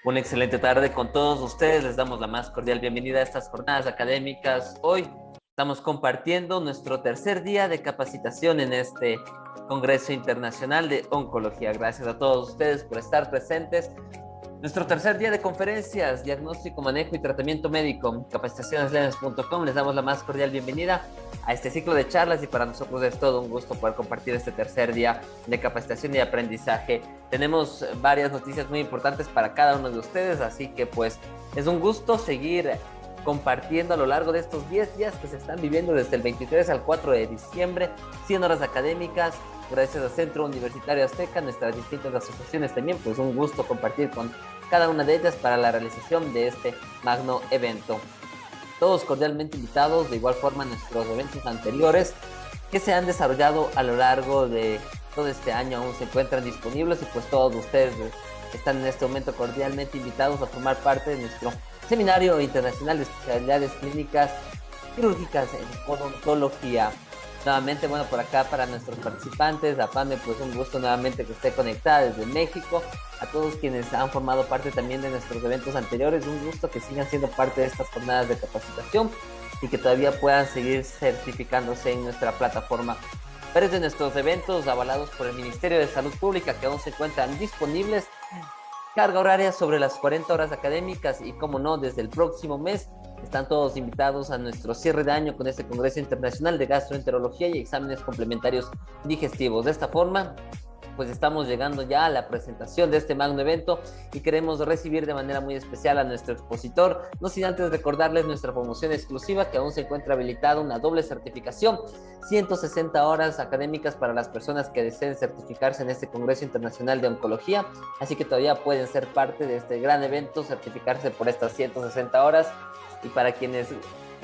Una excelente tarde con todos ustedes. Les damos la más cordial bienvenida a estas jornadas académicas. Hoy estamos compartiendo nuestro tercer día de capacitación en este Congreso Internacional de Oncología. Gracias a todos ustedes por estar presentes. Nuestro tercer día de conferencias, diagnóstico, manejo y tratamiento médico, capacitacionesleves.com. Les damos la más cordial bienvenida a este ciclo de charlas y para nosotros es todo un gusto poder compartir este tercer día de capacitación y aprendizaje. Tenemos varias noticias muy importantes para cada uno de ustedes, así que pues es un gusto seguir compartiendo a lo largo de estos 10 días que se están viviendo desde el 23 al 4 de diciembre, 100 horas académicas, gracias al Centro Universitario Azteca, nuestras distintas asociaciones también, pues un gusto compartir con cada una de ellas para la realización de este magno evento. Todos cordialmente invitados, de igual forma nuestros eventos anteriores que se han desarrollado a lo largo de todo este año aún se encuentran disponibles y pues todos ustedes están en este momento cordialmente invitados a formar parte de nuestro Seminario Internacional de Especialidades Clínicas Quirúrgicas en Odontología. Nuevamente, bueno, por acá para nuestros participantes, a Pame, pues un gusto nuevamente que esté conectada desde México. A todos quienes han formado parte también de nuestros eventos anteriores, un gusto que sigan siendo parte de estas jornadas de capacitación y que todavía puedan seguir certificándose en nuestra plataforma. Varios de nuestros eventos avalados por el Ministerio de Salud Pública que aún se encuentran disponibles. Carga horaria sobre las 40 horas académicas y, como no, desde el próximo mes están todos invitados a nuestro cierre de año con este Congreso Internacional de Gastroenterología y Exámenes Complementarios Digestivos. De esta forma, pues estamos llegando ya a la presentación de este magno evento y queremos recibir de manera muy especial a nuestro expositor, no sin antes recordarles nuestra promoción exclusiva que aún se encuentra habilitada una doble certificación, 160 horas académicas para las personas que deseen certificarse en este Congreso Internacional de Oncología, así que todavía pueden ser parte de este gran evento, certificarse por estas 160 horas y para quienes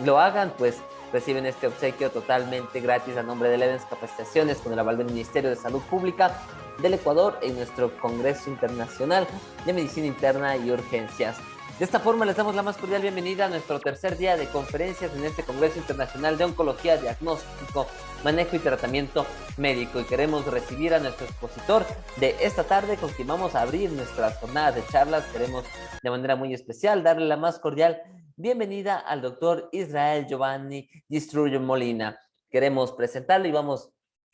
lo hagan, pues reciben este obsequio totalmente gratis a nombre de Levens Capacitaciones con el aval del Ministerio de Salud Pública del Ecuador en nuestro Congreso Internacional de Medicina Interna y Urgencias. De esta forma les damos la más cordial bienvenida a nuestro tercer día de conferencias en este Congreso Internacional de Oncología, Diagnóstico, Manejo y Tratamiento Médico y queremos recibir a nuestro expositor de esta tarde con quien vamos a abrir nuestras jornadas de charlas. Queremos de manera muy especial darle la más cordial bienvenida al doctor Israel Giovanni Gistrullo Molina. Queremos presentarlo y vamos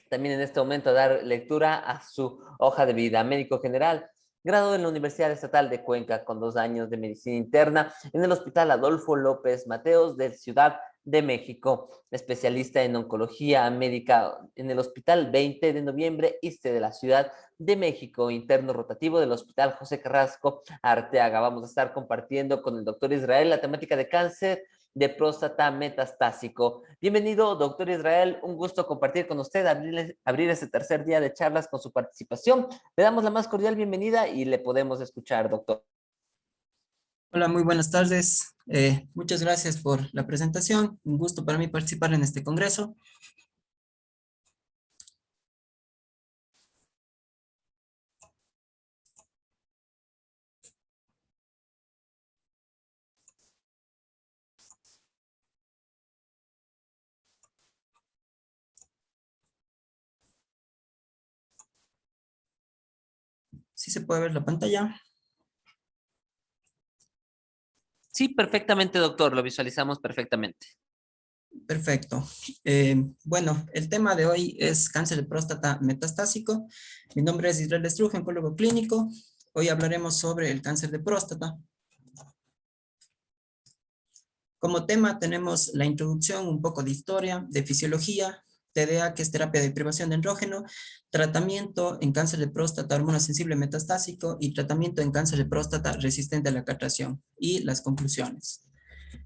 también en este momento a dar lectura a su hoja de vida. Médico general, graduado en la Universidad Estatal de Cuenca con 2 años de medicina interna en el Hospital Adolfo López Mateos de Ciudad de México, especialista en oncología médica en el Hospital 20 de Noviembre Este de la Ciudad de México, interno rotativo del Hospital José Carrasco Arteaga. Vamos a estar compartiendo con el doctor Israel la temática de cáncer de próstata metastásico. Bienvenido, doctor Israel, un gusto compartir con usted, abrir este tercer día de charlas con su participación. Le damos la más cordial bienvenida y le podemos escuchar, doctor. Hola, muy buenas tardes. Muchas gracias por la presentación. Un gusto para mí participar en este congreso. ¿Sí se puede ver la pantalla? Sí, perfectamente, doctor, lo visualizamos perfectamente. Perfecto. Bueno, el tema de hoy es cáncer de próstata metastásico. Mi nombre es Israel Estruja, oncólogo clínico. Hoy hablaremos sobre el cáncer de próstata. Como tema tenemos la introducción, un poco de historia, de fisiología, TDA, que es terapia de privación de andrógeno, tratamiento en cáncer de próstata hormona sensible metastásico y tratamiento en cáncer de próstata resistente a la castración y las conclusiones.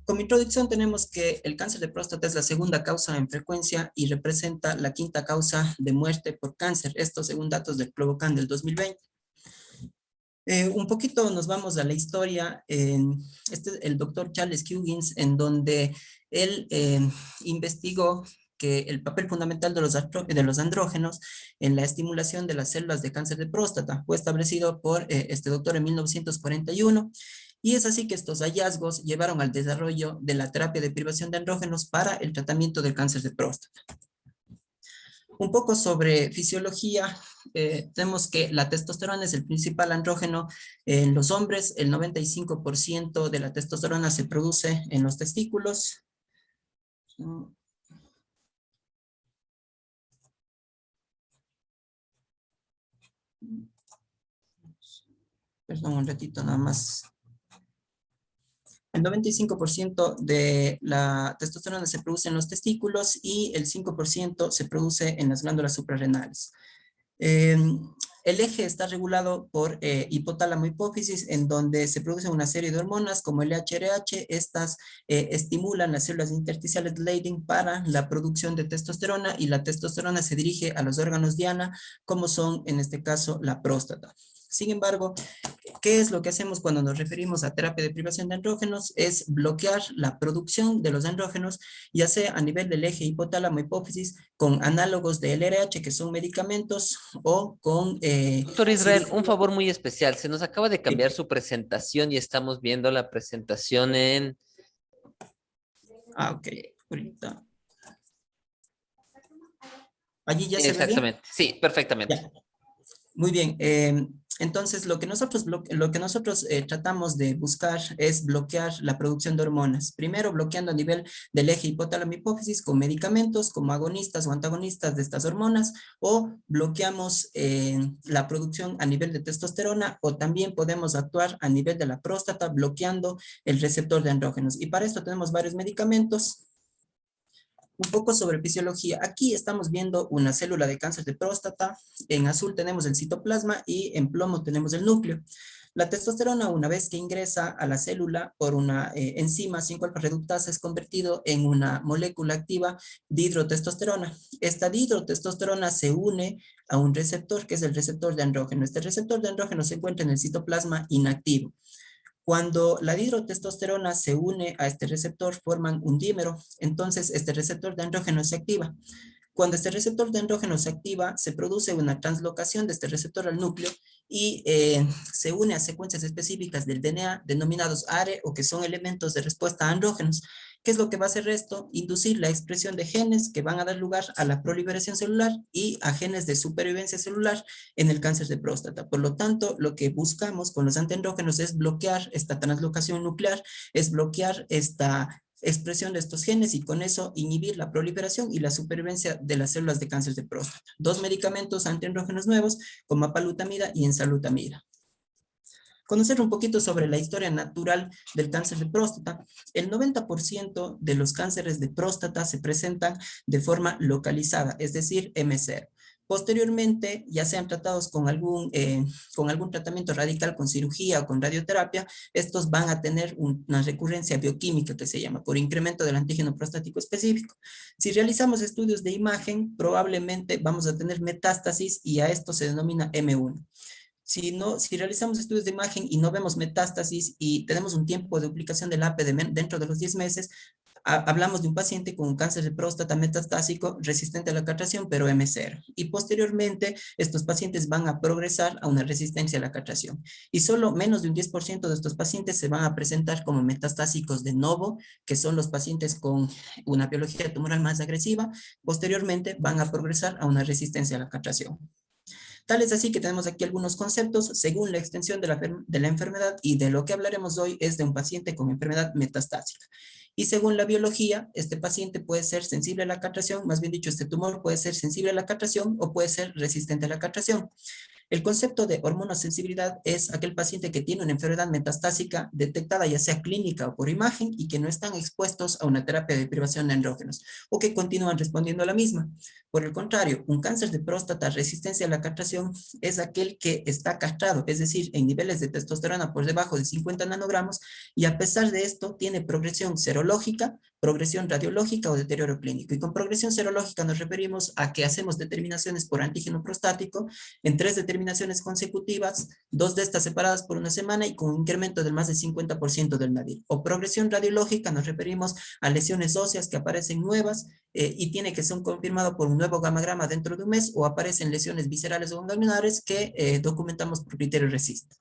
Como introducción tenemos que el cáncer de próstata es la segunda causa en frecuencia y representa la quinta causa de muerte por cáncer, esto según datos del Globocan del 2020. Un poquito nos vamos a la historia, el doctor Charles Huggins, en donde él investigó que el papel fundamental de los andrógenos en la estimulación de las células de cáncer de próstata fue establecido por este doctor en 1941, y es así que estos hallazgos llevaron al desarrollo de la terapia de privación de andrógenos para el tratamiento del cáncer de próstata. Un poco sobre fisiología, tenemos que la testosterona es el principal andrógeno en los hombres. El 95% de la testosterona se produce en los testículos. Perdón, un ratito nada más. El 95% de la testosterona se produce en los testículos y el 5% se produce en las glándulas suprarrenales. Eh, el eje está regulado por hipotálamo hipófisis, en donde se produce una serie de hormonas como el HRH. Estas estimulan las células intersticiales de Leydig para la producción de testosterona, y la testosterona se dirige a los órganos diana, como son en este caso la próstata. Sin embargo, ¿qué es lo que hacemos cuando nos referimos a terapia de privación de andrógenos? Es bloquear la producción de los andrógenos, ya sea a nivel del eje hipotálamo hipófisis con análogos de LRH, que son medicamentos, o con Doctor Israel, un cirugía. favor muy especial. Se nos acaba de cambiar Sí. su presentación y estamos viendo la presentación en... Ok, ahorita. ¿Allí ya se ve bien? Exactamente, sí, perfectamente. Ya. Muy bien. Entonces, lo que nosotros tratamos de buscar es bloquear la producción de hormonas. Primero, bloqueando a nivel del eje hipotálamo hipófisis con medicamentos como agonistas o antagonistas de estas hormonas, o bloqueamos la producción a nivel de testosterona, o también podemos actuar a nivel de la próstata bloqueando el receptor de andrógenos. Y para esto tenemos varios medicamentos. Un poco sobre fisiología. Aquí estamos viendo una célula de cáncer de próstata. En azul tenemos el citoplasma y en plomo tenemos el núcleo. La testosterona, una vez que ingresa a la célula por una enzima 5-alfa reductasa, es convertido en una molécula activa dihidrotestosterona. Esta dihidrotestosterona se une a un receptor que es el receptor de andrógeno. Este receptor de andrógeno se encuentra en el citoplasma inactivo. Cuando la dihidrotestosterona se une a este receptor, forman un dímero. Entonces, este receptor de andrógeno se activa. Cuando este receptor de andrógeno se activa, se produce una translocación de este receptor al núcleo y se une a secuencias específicas del DNA denominados ARE, o que son elementos de respuesta a andrógenos. ¿Qué es lo que va a hacer esto? Inducir la expresión de genes que van a dar lugar a la proliferación celular y a genes de supervivencia celular en el cáncer de próstata. Por lo tanto, lo que buscamos con los antiandrógenos es bloquear esta translocación nuclear, es bloquear esta expresión de estos genes, y con eso inhibir la proliferación y la supervivencia de las células de cáncer de próstata. Dos medicamentos antiandrógenos nuevos, como apalutamida y enzalutamida. Conocer un poquito sobre la historia natural del cáncer de próstata. El 90% de los cánceres de próstata se presentan de forma localizada, es decir, M0. Posteriormente, ya sean tratados con algún tratamiento radical, con cirugía o con radioterapia, estos van a tener una recurrencia bioquímica que se llama por incremento del antígeno prostático específico. Si realizamos estudios de imagen, probablemente vamos a tener metástasis, y a esto se denomina M1. Si realizamos estudios de imagen y no vemos metástasis y tenemos un tiempo de duplicación del AP dentro de los 10 meses, hablamos de un paciente con un cáncer de próstata metastásico resistente a la castración, pero M0. Y posteriormente, estos pacientes van a progresar a una resistencia a la castración. Y solo menos de un 10% de estos pacientes se van a presentar como metastásicos de novo, que son los pacientes con una biología tumoral más agresiva. Posteriormente, van a progresar a una resistencia a la castración. Tal es así que tenemos aquí algunos conceptos según la extensión de la enfermedad, y de lo que hablaremos hoy es de un paciente con enfermedad metastásica. Y según la biología, este paciente puede ser sensible a la castración, más bien dicho, este tumor puede ser sensible a la castración o puede ser resistente a la castración. El concepto de hormonosensibilidad es aquel paciente que tiene una enfermedad metastásica detectada ya sea clínica o por imagen, y que no están expuestos a una terapia de privación de andrógenos, o que continúan respondiendo a la misma. Por el contrario, un cáncer de próstata resistencia a la castración es aquel que está castrado, es decir, en niveles de testosterona por debajo de 50 nanogramos, y a pesar de esto tiene progresión serológica, progresión radiológica o deterioro clínico. Y con progresión serológica nos referimos a que hacemos determinaciones por antígeno prostático en 3 determinaciones consecutivas, 2 de estas separadas por una semana y con un incremento del más del 50% del nadir. O progresión radiológica nos referimos a lesiones óseas que aparecen nuevas y tiene que ser confirmado por un nuevo gamagrama dentro de un mes, o aparecen lesiones viscerales o ganglionares que documentamos por criterio RECIST.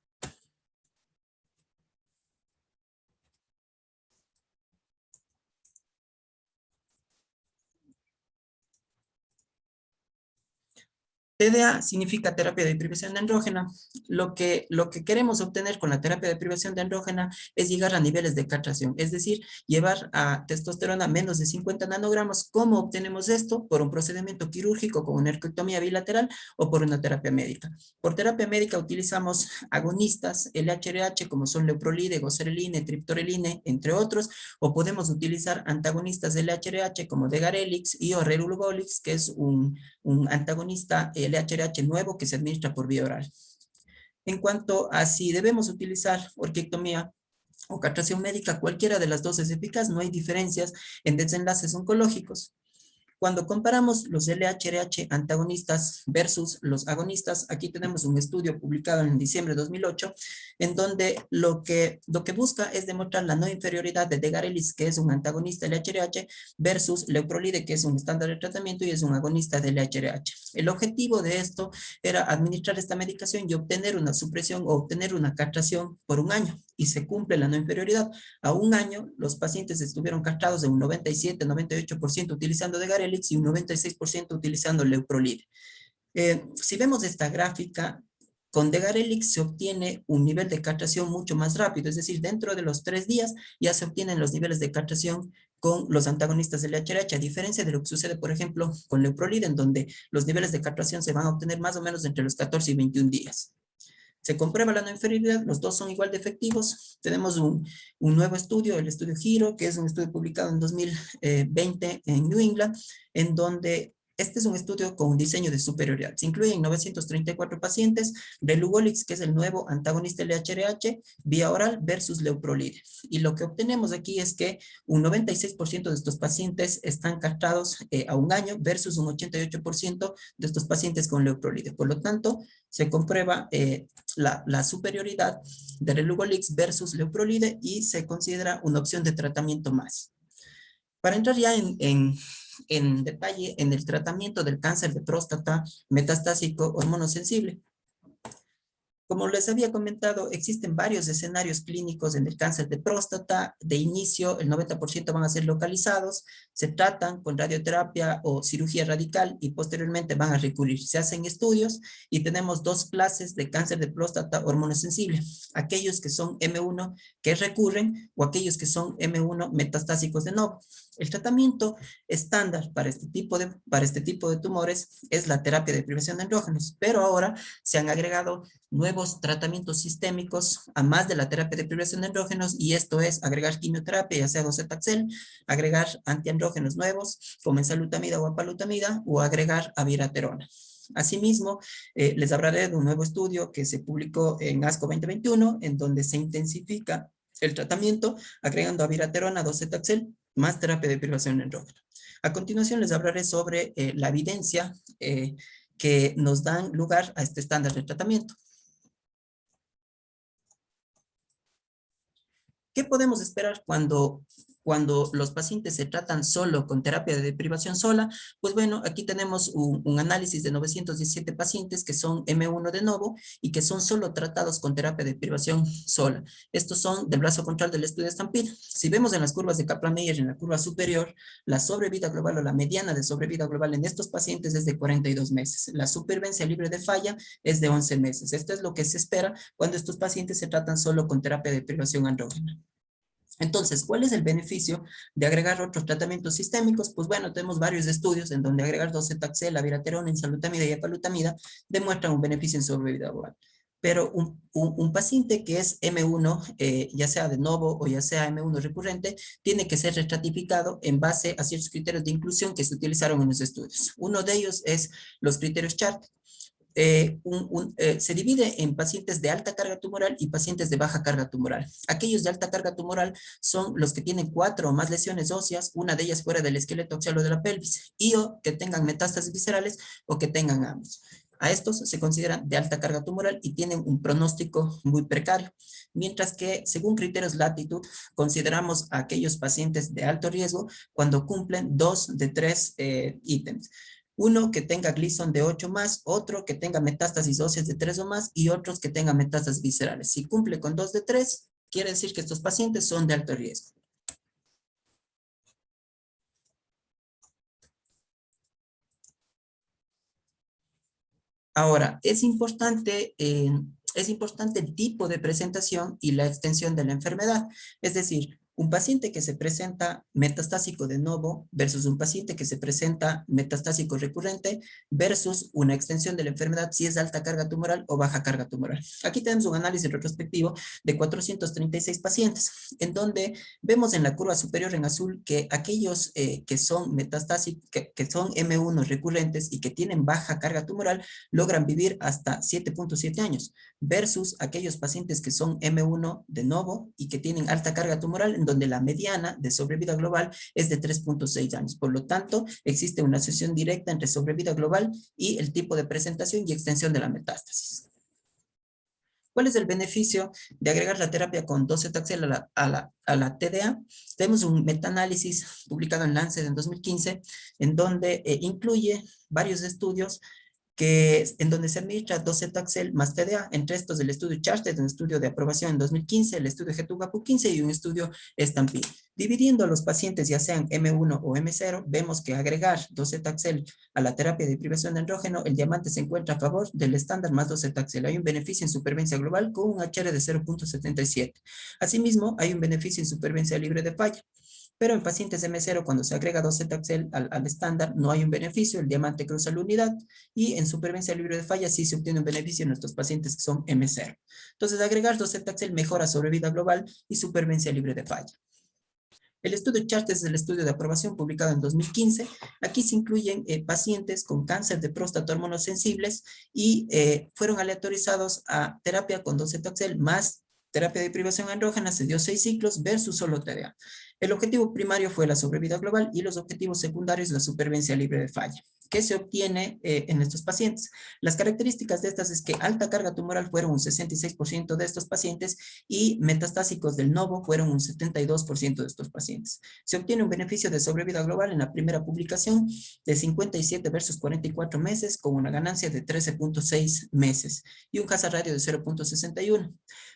TDA significa terapia de privación de andrógena. Lo que queremos obtener con la terapia de privación de andrógena es llegar a niveles de castración, es decir, llevar a testosterona menos de 50 nanogramos. ¿Cómo obtenemos esto? Por un procedimiento quirúrgico con una ergotomía bilateral o por una terapia médica. Por terapia médica utilizamos agonistas LHRH como son leuprolide, gosereline, triptoreline, entre otros, o podemos utilizar antagonistas LHRH como degarelix y o relugolix, que es un antagonista LHRH nuevo que se administra por vía oral. En cuanto a si debemos utilizar orquiectomía o castración médica, cualquiera de las dos es eficaz, no hay diferencias en desenlaces oncológicos. Cuando comparamos los LHRH antagonistas versus los agonistas, aquí tenemos un estudio publicado en diciembre de 2008, en donde lo que busca es demostrar la no inferioridad de degarelix, que es un antagonista LHRH, versus leuprolide, que es un estándar de tratamiento y es un agonista de LHRH. El objetivo de esto era administrar esta medicación y obtener una supresión o obtener una castración por un año, y se cumple la no inferioridad. A un año, los pacientes estuvieron castrados en un 97-98% utilizando degarelix y un 96% utilizando leuprolide. Si vemos esta gráfica, con degarelix se obtiene un nivel de castración mucho más rápido, es decir, dentro de los 3 días ya se obtienen los niveles de castración con los antagonistas del LHRH, a diferencia de lo que sucede, por ejemplo, con leuprolide, en donde los niveles de castración se van a obtener más o menos entre los 14 y 21 días. Se comprueba la no inferioridad, los dos son igual de efectivos. Tenemos un nuevo estudio, el estudio GIRO, que es un estudio publicado en 2020 en New England, en donde este es un estudio con un diseño de superioridad. Se incluyen 934 pacientes, relugolix, que es el nuevo antagonista LHRH, vía oral versus leuprolide. Y lo que obtenemos aquí es que un 96% de estos pacientes están castrados a un año versus un 88% de estos pacientes con leuprolide. Por lo tanto, se comprueba la superioridad de relugolix versus leuprolide y se considera una opción de tratamiento más. Para entrar ya en detalle en el tratamiento del cáncer de próstata metastásico hormonosensible. Como les había comentado, existen varios escenarios clínicos en el cáncer de próstata. De inicio, el 90% van a ser localizados, se tratan con radioterapia o cirugía radical y posteriormente van a recurrir. Se hacen estudios y tenemos dos clases de cáncer de próstata hormonosensible. Aquellos que son M1 que recurren o aquellos que son M1 metastásicos de nuevo. El tratamiento estándar para este tipo de tumores es la terapia de privación de andrógenos, pero ahora se han agregado nuevos tratamientos sistémicos a más de la terapia de privación de andrógenos, y esto es agregar quimioterapia, ya sea docetaxel, agregar antiandrógenos nuevos como enzalutamida o apalutamida, o agregar abiraterona. Asimismo, les hablaré de un nuevo estudio que se publicó en ASCO 2021, en donde se intensifica el tratamiento agregando abiraterona, docetaxel, más terapia de privación de andrógeno. A continuación les hablaré sobre la evidencia que nos dan lugar a este estándar de tratamiento. ¿Qué podemos esperar cuando los pacientes se tratan solo con terapia de deprivación sola? Pues bueno, aquí tenemos un análisis de 917 pacientes que son M1 de novo y que son solo tratados con terapia de deprivación sola. Estos son del brazo contrario del estudio Stampede. Si vemos en las curvas de Kaplan-Meier, en la curva superior, la sobrevida global o la mediana de sobrevida global en estos pacientes es de 42 meses. La supervivencia libre de falla es de 11 meses. Esto es lo que se espera cuando estos pacientes se tratan solo con terapia de deprivación andrógena. Entonces, ¿cuál es el beneficio de agregar otros tratamientos sistémicos? Pues bueno, tenemos varios estudios en donde agregar docetaxel, abiraterona, enzalutamida y apalutamida demuestran un beneficio en sobrevida global. Pero un paciente que es M1, ya sea de novo o ya sea M1 recurrente, tiene que ser restratificado en base a ciertos criterios de inclusión que se utilizaron en los estudios. Uno de ellos es los criterios CHART. Se divide en pacientes de alta carga tumoral y pacientes de baja carga tumoral. Aquellos de alta carga tumoral son los que tienen 4 o más lesiones óseas, una de ellas fuera del esqueleto axial o de la pelvis, y o que tengan metástasis viscerales o que tengan ambos. A estos se consideran de alta carga tumoral y tienen un pronóstico muy precario, mientras que según criterios Latitude consideramos a aquellos pacientes de alto riesgo cuando cumplen 2 de 3 ítems. Uno que tenga Gleason de 8 más, otro que tenga metástasis óseas de 3 o más y otros que tengan metástasis viscerales. Si cumple con 2 de 3, quiere decir que estos pacientes son de alto riesgo. Ahora, es importante el tipo de presentación y la extensión de la enfermedad. Es decir, un paciente que se presenta metastásico de novo versus un paciente que se presenta metastásico recurrente versus una extensión de la enfermedad si es de alta carga tumoral o baja carga tumoral. Aquí tenemos un análisis retrospectivo de 436 pacientes, en donde vemos en la curva superior en azul que aquellos que son metastásicos, que son M1 recurrentes y que tienen baja carga tumoral, logran vivir hasta 7.7 años, versus aquellos pacientes que son M1 de novo y que tienen alta carga tumoral, en donde la mediana de sobrevida global es de 3.6 años. Por lo tanto, existe una asociación directa entre sobrevida global y el tipo de presentación y extensión de la metástasis. ¿Cuál es el beneficio de agregar la terapia con docetaxel a la TDA? Tenemos un metaanálisis publicado en Lancet en 2015, en donde incluye varios estudios en donde se administra docetaxel más TDA, entre estos el estudio Charted, un estudio de aprobación en 2015, el estudio Getugapu 15 y un estudio Stampede. Dividiendo a los pacientes, ya sean M1 o M0, vemos que agregar docetaxel a la terapia de privación de andrógeno, el diamante se encuentra a favor del estándar más docetaxel. Hay un beneficio en supervivencia global con un HR de 0.77. Asimismo, hay un beneficio en supervivencia libre de falla. Pero en pacientes M0, cuando se agrega docetaxel al estándar, no hay un beneficio, el diamante cruza la unidad, y en supervivencia libre de falla sí se obtiene un beneficio en nuestros pacientes que son M0. Entonces, agregar docetaxel mejora sobrevida global y supervivencia libre de falla. El estudio Chartes es el estudio de aprobación publicado en 2015. Aquí se incluyen pacientes con cáncer de próstata hormonosensibles y fueron aleatorizados a terapia con docetaxel más terapia de privación andrógena, se dio 6 ciclos versus solo TDA. El objetivo primario fue la sobrevida global y los objetivos secundarios la supervivencia libre de falla. ¿Qué se obtiene en estos pacientes? Las características de estas es que alta carga tumoral fueron un 66% de estos pacientes y metastásicos del novo fueron un 72% de estos pacientes. Se obtiene un beneficio de sobrevida global en la primera publicación de 57 versus 44 meses con una ganancia de 13.6 meses y un hazard ratio de 0.61.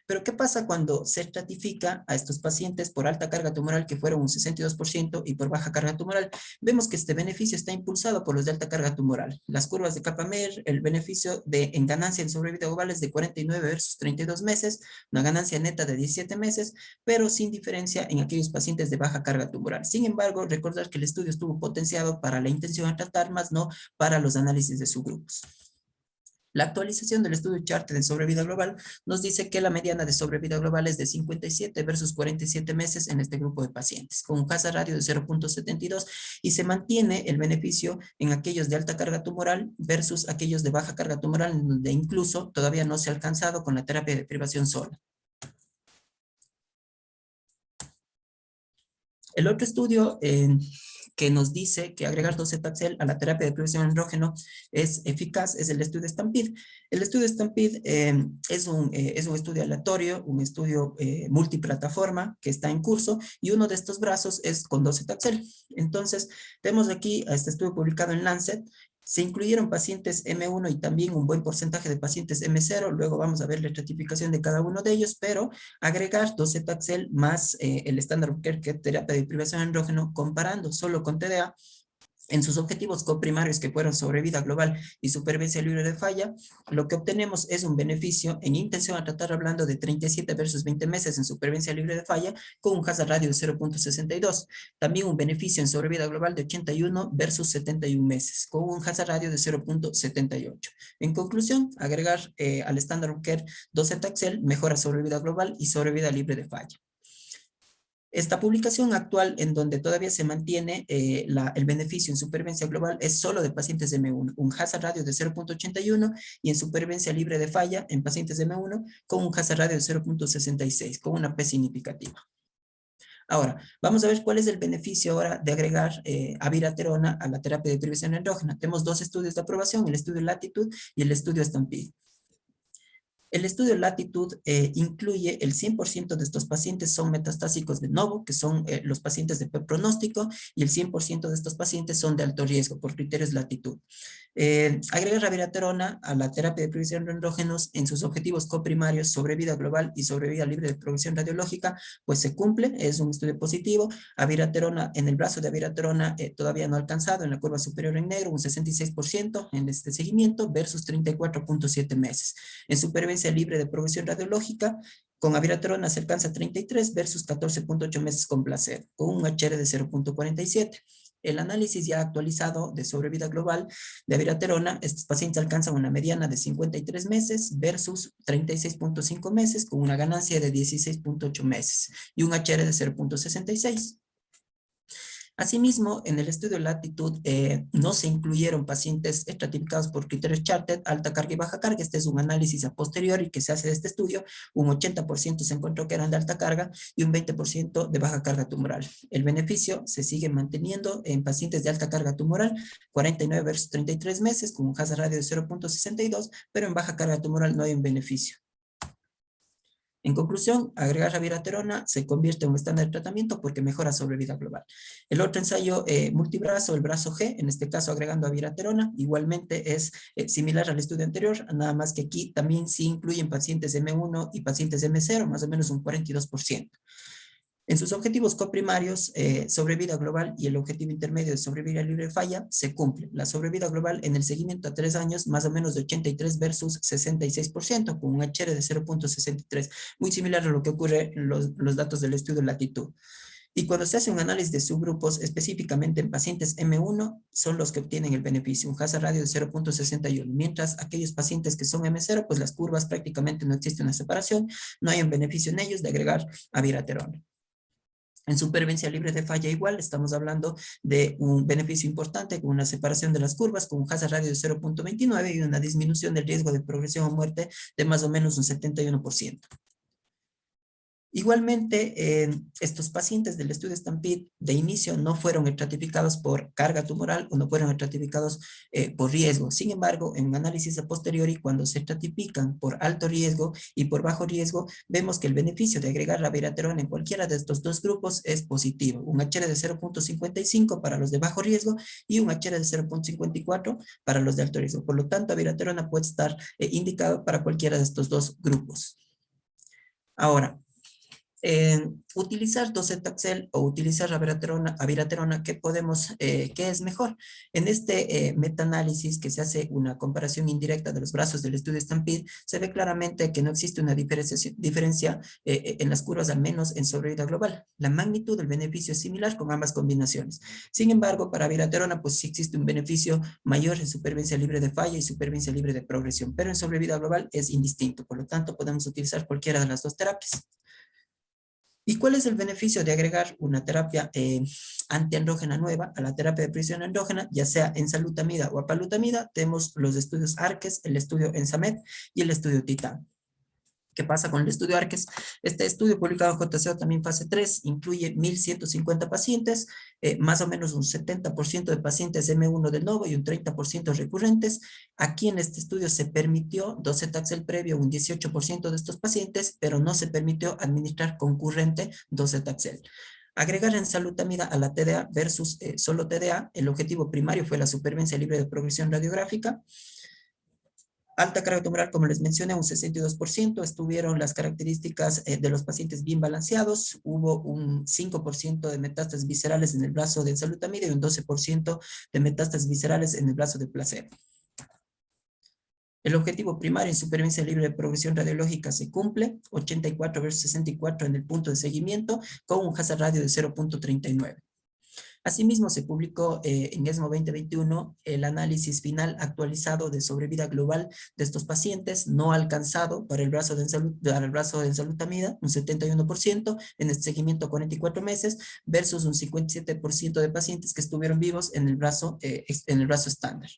Pero ¿qué pasa cuando se estratifica a estos pacientes por alta carga tumoral que fueron un 62% y por baja carga tumoral? Vemos que este beneficio está impulsado por los de alta carga tumoral. Las curvas de Kaplan-Meier, el beneficio en ganancia en sobrevida global es de 49 versus 32 meses, una ganancia neta de 17 meses, pero sin diferencia en aquellos pacientes de baja carga tumoral. Sin embargo, recordar que el estudio estuvo potenciado para la intención a tratar, más no para los análisis de subgrupos. La actualización del estudio Charted de sobrevida global nos dice que la mediana de sobrevida global es de 57 versus 47 meses en este grupo de pacientes, con un hazard ratio de 0.72 y se mantiene el beneficio en aquellos de alta carga tumoral versus aquellos de baja carga tumoral, en donde incluso todavía no se ha alcanzado con la terapia de privación sola. El otro estudio que nos dice que agregar docetaxel a la terapia de privación de andrógeno es eficaz es el estudio Stampede. El estudio Stampede es un estudio aleatorio, un estudio multiplataforma que está en curso y uno de estos brazos es con docetaxel. Entonces, tenemos aquí a este estudio publicado en Lancet. Se incluyeron pacientes M1 y también un buen porcentaje de pacientes M0, luego vamos a ver la estratificación de cada uno de ellos, pero agregar docetaxel más el estándar of care, que es terapia de privación de andrógeno, comparando solo con TDA, en sus objetivos coprimarios que fueron sobrevida global y supervivencia libre de falla, lo que obtenemos es un beneficio en intención a tratar hablando de 37 versus 20 meses en supervivencia libre de falla con un hazard ratio de 0.62. También un beneficio en sobrevida global de 81 versus 71 meses con un hazard ratio de 0.78. En conclusión, agregar al estándar of care docetaxel mejora sobrevida global y sobrevida libre de falla. Esta publicación actual, en donde todavía se mantiene el beneficio en supervivencia global, es solo de pacientes de M1, un hazard ratio de 0.81 y en supervivencia libre de falla en pacientes de M1 con un hazard ratio de 0.66, con una P significativa. Ahora, vamos a ver cuál es el beneficio ahora de agregar abiraterona a la terapia de privación endógena. Tenemos dos estudios de aprobación, el estudio Latitude y el estudio Stampede. El estudio Latitud incluye el 100% de estos pacientes son metastásicos de novo, que son los pacientes de peor pronóstico, y el 100% de estos pacientes son de alto riesgo por criterios Latitud. Agregar abiraterona a la terapia de prevención de andrógenos en sus objetivos coprimarios, sobrevida global y sobrevida libre de progresión radiológica, pues se cumple, es un estudio positivo. Abiraterona, en el brazo de abiraterona todavía no ha alcanzado, en la curva superior en negro, un 66% en este seguimiento versus 34.7 meses. En supervivencia libre de progresión radiológica, con abiraterona se alcanza 33 versus 14.8 meses con placebo, con un HR de 0.47. El análisis ya actualizado de sobrevida global de abiraterona, estos pacientes alcanzan una mediana de 53 meses versus 36.5 meses, con una ganancia de 16.8 meses y un HR de 0.66. Asimismo, en el estudio Latitud no se incluyeron pacientes estratificados por criterios Charted, alta carga y baja carga. Este es un análisis a posteriori que se hace de este estudio. Un 80% se encontró que eran de alta carga y un 20% de baja carga tumoral. El beneficio se sigue manteniendo en pacientes de alta carga tumoral, 49 versus 33 meses, con un hazard radio de 0.62, pero en baja carga tumoral no hay un beneficio. En conclusión, agregar abiraterona se convierte en un estándar de tratamiento porque mejora sobrevida global. El otro ensayo multibrazo, el brazo G, en este caso agregando abiraterona, igualmente es similar al estudio anterior, nada más que aquí también sí incluyen pacientes M1 y pacientes M0, más o menos un 42%. En sus objetivos coprimarios, sobrevida global y el objetivo intermedio de sobrevida libre de falla se cumple. La sobrevida global en el seguimiento a 3 años, más o menos de 83 versus 66%, con un HR de 0.63, muy similar a lo que ocurre en los datos del estudio Latitud. Y cuando se hace un análisis de subgrupos, específicamente en pacientes M1, son los que obtienen el beneficio, un hazard radio de 0.61, mientras aquellos pacientes que son M0, pues las curvas prácticamente no existe una separación, no hay un beneficio en ellos de agregar abiraterona. En supervivencia libre de falla igual, estamos hablando de un beneficio importante con una separación de las curvas, con un hazard radio de 0.29 y una disminución del riesgo de progresión o muerte de más o menos un 71%. Igualmente, estos pacientes del estudio Stampede de inicio no fueron estratificados por carga tumoral o no fueron estratificados por riesgo. Sin embargo, en un análisis a posteriori, cuando se estratifican por alto riesgo y por bajo riesgo, vemos que el beneficio de agregar la abiraterona en cualquiera de estos dos grupos es positivo. Un HR de 0.55 para los de bajo riesgo y un HR de 0.54 para los de alto riesgo. Por lo tanto, abiraterona puede estar indicado para cualquiera de estos dos grupos. Ahora, utilizar docetaxel o utilizar abiraterona, ¿qué es mejor? En este metaanálisis que se hace una comparación indirecta de los brazos del estudio Stampede, se ve claramente que no existe una diferencia en las curvas, al menos en sobrevida global. La magnitud del beneficio es similar con ambas combinaciones. Sin embargo, para abiraterona, pues sí existe un beneficio mayor en supervivencia libre de falla y supervivencia libre de progresión, pero en sobrevida global es indistinto. Por lo tanto, podemos utilizar cualquiera de las dos terapias. ¿Y cuál es el beneficio de agregar una terapia antiandrógena nueva a la terapia de prevención andrógena, ya sea enzalutamida o apalutamida? Tenemos los estudios ARCES, el estudio ENSAMED y el estudio TITAN. ¿Qué pasa con el estudio ARCES? Este estudio publicado en JCO también fase 3 incluye 1.150 pacientes, más o menos un 70% de pacientes M1 de novo y un 30% recurrentes. Aquí en este estudio se permitió docetaxel previo un 18% de estos pacientes, pero no se permitió administrar concurrente docetaxel. Agregar enzalutamida a la TDA versus solo TDA, el objetivo primario fue la supervivencia libre de progresión radiográfica. Alta carga tumoral, como les mencioné, un 62%, estuvieron las características de los pacientes bien balanceados, hubo un 5% de metástasis viscerales en el brazo de enzalutamida y un 12% de metástasis viscerales en el brazo de placebo. El objetivo primario en supervivencia libre de progresión radiológica se cumple, 84 versus 64 en el punto de seguimiento, con un hazard radio de 0.39. Asimismo, se publicó en ESMO 2021 el análisis final actualizado de sobrevida global de estos pacientes, no alcanzado para el brazo de enzalutamida, un 71%, en este seguimiento 44 meses, versus un 57% de pacientes que estuvieron vivos en el brazo estándar,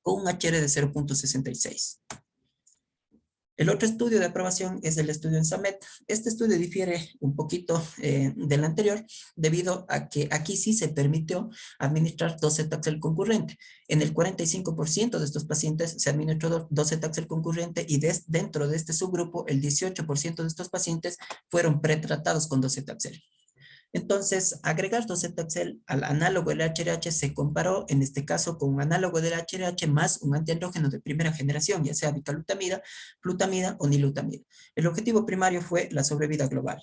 con un HR de 0.66. El otro estudio de aprobación es el estudio en SAMET. Este estudio difiere un poquito del anterior debido a que aquí sí se permitió administrar docetaxel concurrente. En el 45% de estos pacientes se administró docetaxel concurrente y dentro de este subgrupo el 18% de estos pacientes fueron pretratados con docetaxel. Entonces, agregar docetaxel al análogo del HRH se comparó, en este caso, con un análogo del HRH más un antiandrógeno de primera generación, ya sea bicalutamida, flutamida o nilutamida. El objetivo primario fue la sobrevida global.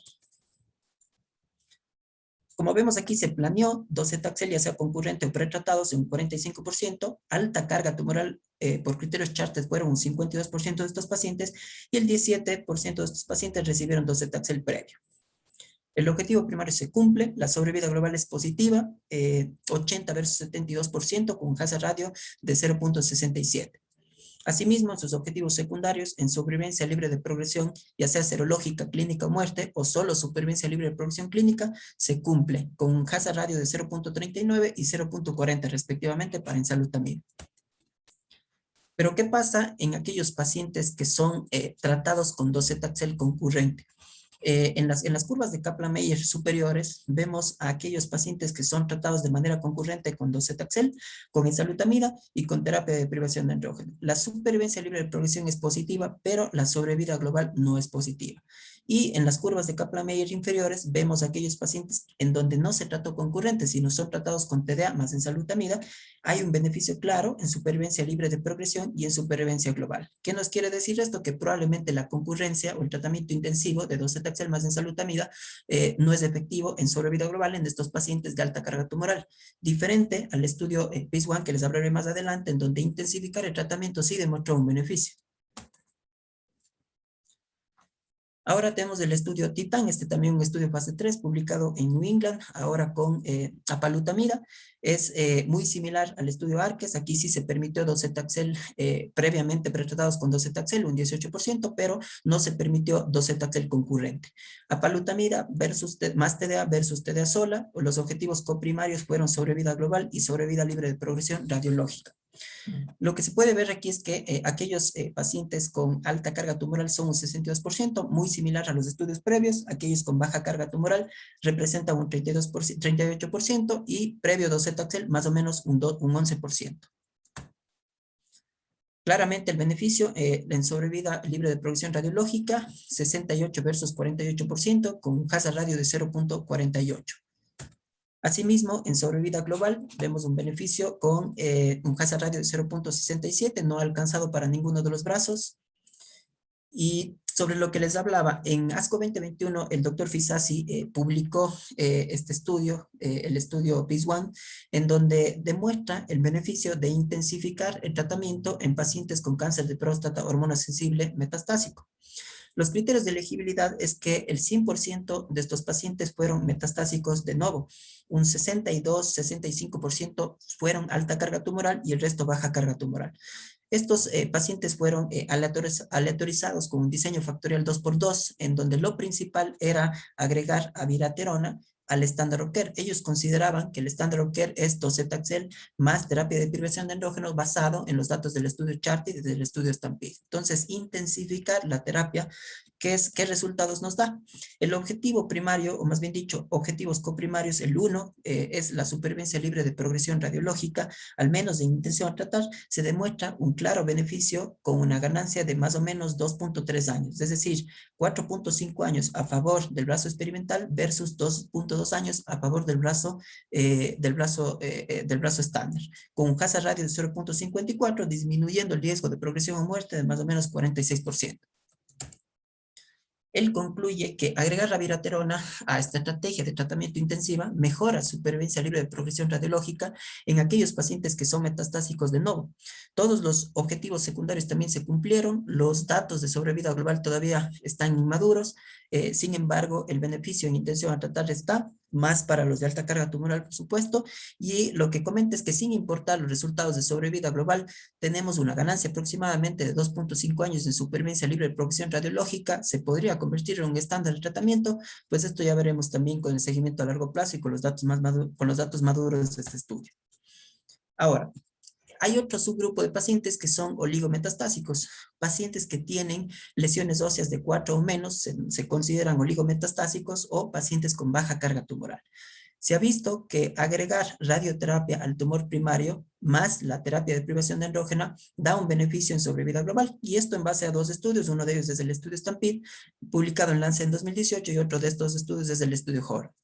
Como vemos aquí, se planeó docetaxel ya sea concurrente o pretratados en un 45%, alta carga tumoral por criterios Chartes fueron un 52% de estos pacientes y el 17% de estos pacientes recibieron docetaxel previo. El objetivo primario se cumple, la sobrevida global es positiva, 80 versus 72% con un hazard radio de 0.67. Asimismo, sus objetivos secundarios en supervivencia libre de progresión, ya sea serológica, clínica o muerte, o solo supervivencia libre de progresión clínica, se cumple con un hazard radio de 0.39 y 0.40 respectivamente para ensalutamida. Pero ¿qué pasa en aquellos pacientes que son tratados con docetaxel concurrente? En las curvas de Kaplan-Meier superiores vemos a aquellos pacientes que son tratados de manera concurrente con docetaxel, con ensalutamida y con terapia de privación de andrógeno. La supervivencia libre de progresión es positiva, pero la sobrevida global no es positiva. Y en las curvas de Kaplan-Meier inferiores vemos a aquellos pacientes en donde no se trató concurrente, sino son tratados con TDA más ensalutamida. Hay un beneficio claro en supervivencia libre de progresión y en supervivencia global. ¿Qué nos quiere decir esto? Que probablemente la concurrencia o el tratamiento intensivo de docetaxel más ensalutamida no es efectivo en sobrevida global en estos pacientes de alta carga tumoral. Diferente al estudio PACE 1 que les hablaré más adelante, en donde intensificar el tratamiento sí demostró un beneficio. Ahora tenemos el estudio TITAN, también un estudio fase 3 publicado en New England, ahora con apalutamida. Es muy similar al estudio ARCES, aquí sí se permitió docetaxel previamente pretratados con docetaxel, un 18%, pero no se permitió docetaxel concurrente. Apalutamida versus más TDA versus TDA sola, los objetivos coprimarios fueron sobrevida global y sobrevida libre de progresión radiológica. Lo que se puede ver aquí es que aquellos pacientes con alta carga tumoral son un 62%, muy similar a los estudios previos. Aquellos con baja carga tumoral representan un 38% y previo docetaxel más o menos un 11%. Claramente el beneficio en sobrevida libre de progresión radiológica, 68 versus 48%, con un hazard radio de 0.48. Asimismo, en sobrevida global vemos un beneficio con un hazard radio de 0.67, no alcanzado para ninguno de los brazos. Y sobre lo que les hablaba, en ASCO 2021 el doctor Fisasi publicó este estudio, el estudio PACE 1, en donde demuestra el beneficio de intensificar el tratamiento en pacientes con cáncer de próstata hormona sensible metastásico. Los criterios de elegibilidad es que el 100% de estos pacientes fueron metastásicos de novo, un 62-65% fueron alta carga tumoral y el resto baja carga tumoral. Estos pacientes fueron aleatorizados con un diseño factorial 2x2, en donde lo principal era agregar abiraterona al estándar of care. Ellos consideraban que el estándar of care es docetaxel más terapia de privación de andrógeno basado en los datos del estudio CHART y del estudio STAMPEDE. Entonces, intensificar la terapia, ¿qué resultados nos da? El objetivo primario, o más bien dicho, objetivos coprimarios, el 1 es la supervivencia libre de progresión radiológica, al menos en intención a tratar, se demuestra un claro beneficio con una ganancia de más o menos 2.3 años, es decir, 4.5 años a favor del brazo experimental versus 2.2 años a favor del brazo estándar, con un hazard radio de 0.54, disminuyendo el riesgo de progresión o muerte de más o menos 46%. Él concluye que agregar la abiraterona a esta estrategia de tratamiento intensiva mejora supervivencia libre de progresión radiológica en aquellos pacientes que son metastásicos de novo. Todos los objetivos secundarios también se cumplieron, los datos de sobrevida global todavía están inmaduros, sin embargo, el beneficio en intención a tratar está, más para los de alta carga tumoral, por supuesto, y lo que comenta es que sin importar los resultados de sobrevida global, tenemos una ganancia aproximadamente de 2.5 años de supervivencia libre de progresión radiológica, se podría convertir en un estándar de tratamiento, pues esto ya veremos también con el seguimiento a largo plazo y con los datos maduros de este estudio. Ahora, Hay otro subgrupo de pacientes que son oligometastásicos, pacientes que tienen lesiones óseas de 4 o menos, se consideran oligometastásicos o pacientes con baja carga tumoral. Se ha visto que agregar radioterapia al tumor primario más la terapia de privación de andrógena da un beneficio en sobrevida global. Y esto en base a dos estudios, uno de ellos es el estudio Stampede, publicado en Lancet en 2018, y otro de estos estudios es el estudio HORA.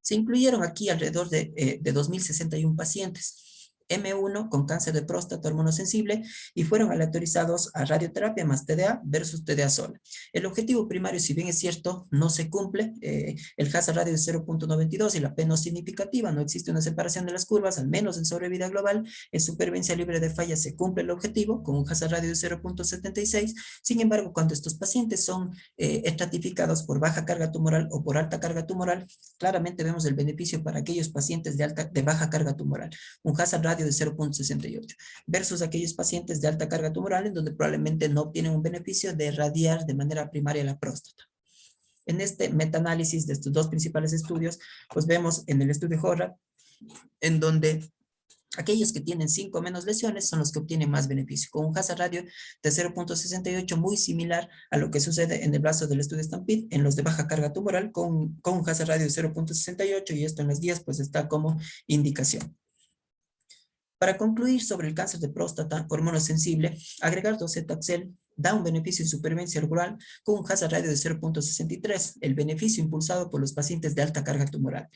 Se incluyeron aquí alrededor de 2.061 pacientes. M1 con cáncer de próstata hormonosensible y fueron aleatorizados a radioterapia más TDA versus TDA sola. El objetivo primario, si bien es cierto, no se cumple. El hazard radio es 0.92 y la P no es significativa, no existe una separación de las curvas, al menos en sobrevida global. En supervivencia libre de fallas se cumple el objetivo con un hazard radio de 0.76. Sin embargo, cuando estos pacientes son estratificados por baja carga tumoral o por alta carga tumoral, claramente vemos el beneficio para aquellos pacientes de baja carga tumoral, un hazard radio de 0.68, versus aquellos pacientes de alta carga tumoral en donde probablemente no obtienen un beneficio de irradiar de manera primaria la próstata. En este metaanálisis de estos dos principales estudios, pues vemos en el estudio HORA, en donde aquellos que tienen 5 o menos lesiones son los que obtienen más beneficio, con un hazard radio de 0.68, muy similar a lo que sucede en el brazo del estudio Stampede en los de baja carga tumoral, con un hazard radio de 0.68, y esto en las guías pues está como indicación. Para concluir sobre el cáncer de próstata hormonosensible, agregar docetaxel da un beneficio en supervivencia oral con un hazard radio de 0.63, el beneficio impulsado por los pacientes de alta carga tumoral.